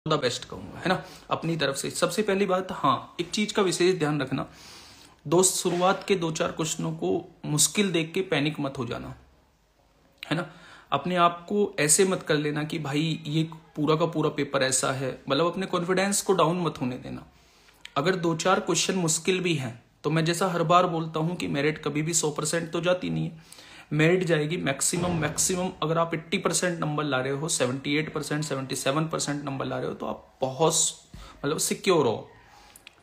The best कहूंगा, है ना, अपनी तरफ से। सबसे पहली बात, हाँ, एक चीज का विशेष ध्यान रखना दोस्त, शुरुआत के 2-4 क्वेश्चनों को मुश्किल देख के पैनिक मत हो जाना, है ना। अपने आप को ऐसे मत कर लेना कि भाई ये पूरा का पूरा पेपर ऐसा है, मतलब अपने कॉन्फिडेंस को डाउन मत होने देना। अगर 2-4 क्वेश्चन मुश्किल भी हैं तो मैं जैसा हर बार बोलता हूं कि मेरिट कभी भी 100% तो जाती नहीं है, मेरिट जाएगी मैक्सिमम अगर आप 80% नंबर ला रहे हो, 78%, 77% नंबर ला रहे हो, तो आप बहुत मतलब सिक्योर हो,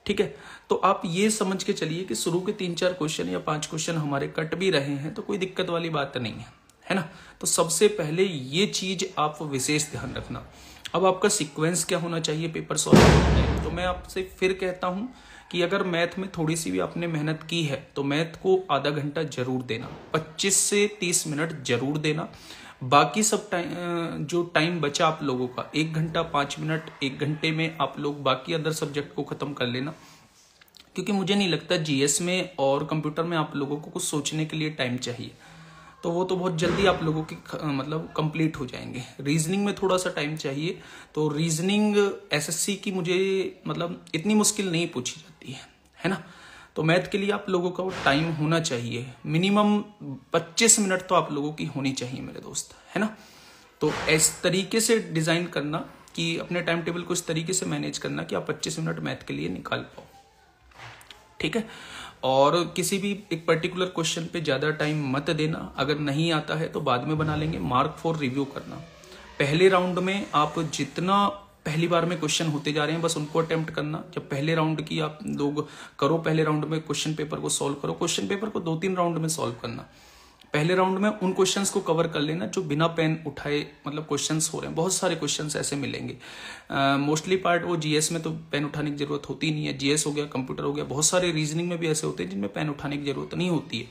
ठीक है। तो आप ये समझ के चलिए कि शुरू के 3-4 क्वेश्चन या 5 क्वेश्चन हमारे कट भी रहे हैं तो कोई दिक्कत वाली बात नहीं है ना। तो सबसे पहले ये चीज आप विशेष ध्यान रखना। अब आपका सीक्वेंस क्या होना चाहिए पेपर सॉल्व करने में, तो मैं आपसे फिर कहता हूं कि अगर मैथ में थोड़ी सी भी आपने मेहनत की है तो मैथ को आधा घंटा जरूर देना, 25 से 30 मिनट जरूर देना। बाकी सब जो टाइम बचा आप लोगों का, 1 घंटा 5 मिनट, 1 घंटे में आप लोग बाकी अदर सब्जेक्ट को खत्म कर लेना, क्योंकि मुझे नहीं लगता जीएस में और कंप्यूटर में आप लोगों को कुछ सोचने के लिए टाइम चाहिए, तो वो तो बहुत जल्दी आप लोगों की मतलब कंप्लीट हो जाएंगे। रीजनिंग में थोड़ा सा टाइम चाहिए, तो रीजनिंग एसएससी की मुझे मतलब इतनी मुश्किल नहीं पूछी जाती है ना। तो मैथ के लिए आप लोगों का वो टाइम होना चाहिए, मिनिमम 25 मिनट तो आप लोगों की होनी चाहिए मेरे दोस्त, है ना। तो इस तरीके से डिजाइन करना कि अपने टाइम टेबल को इस तरीके से मैनेज करना कि आप 25 मिनट मैथ के लिए निकाल पाओ, ठीक है। और किसी भी एक पर्टिकुलर क्वेश्चन पे ज्यादा टाइम मत देना, अगर नहीं आता है तो बाद में बना लेंगे। मार्क फॉर रिव्यू करना, पहले राउंड में आप जितना पहली बार में क्वेश्चन होते जा रहे हैं बस उनको अटेम्प्ट करना। जब पहले राउंड की आप लोग करो, पहले राउंड में क्वेश्चन पेपर को सॉल्व करो, क्वेश्चन पेपर को 2-3 राउंड में सॉल्व करना। पहले राउंड में उन क्वेश्चंस को कवर कर लेना जो बिना पेन उठाए मतलब क्वेश्चंस हो रहे हैं। बहुत सारे क्वेश्चंस ऐसे मिलेंगे, मोस्टली पार्ट वो जीएस में तो पेन उठाने की जरूरत होती नहीं है, जीएस हो गया, कंप्यूटर हो गया, बहुत सारे रीजनिंग में भी ऐसे होते हैं जिनमें पेन उठाने की जरूरत नहीं होती है।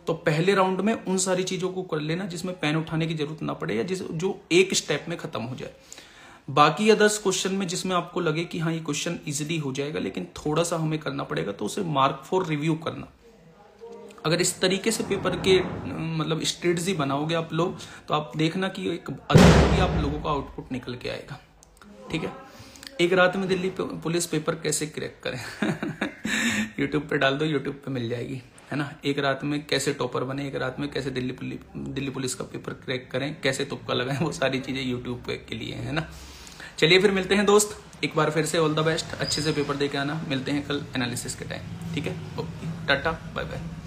तो पहले राउंड में उन सारी चीजों को कर लेना जिसमें पेन उठाने की जरूरत ना पड़े या जो एक स्टेप में खत्म हो जाए। बाकी अदर्स क्वेश्चन में जिसमें आपको लगे कि हाँ ये क्वेश्चन इजिली हो जाएगा लेकिन थोड़ा सा हमें करना पड़ेगा, तो उसे मार्क फॉर रिव्यू करना। अगर इस तरीके से पेपर के मतलब स्ट्रेटजी बनाओगे आप लोग, तो आप देखना कि एक अद्भुत ही आप लोगों का आउटपुट निकल के आएगा, ठीक है। एक रात में दिल्ली पुलिस पेपर कैसे क्रैक करें यूट्यूब पे डाल दो, यूट्यूब पे मिल जाएगी, है ना। एक रात में कैसे टॉपर बने, एक रात में कैसे दिल्ली पुलिस का पेपर क्रैक करें, कैसे तुक्का लगाएं, वो सारी चीजें यूट्यूब पे के लिए है ना। चलिए फिर मिलते हैं दोस्त, एक बार फिर से ऑल द बेस्ट, अच्छे से पेपर दे के आना। मिलते हैं कल एनालिसिस के टाइम, ठीक है। Okay, tata, bye bye.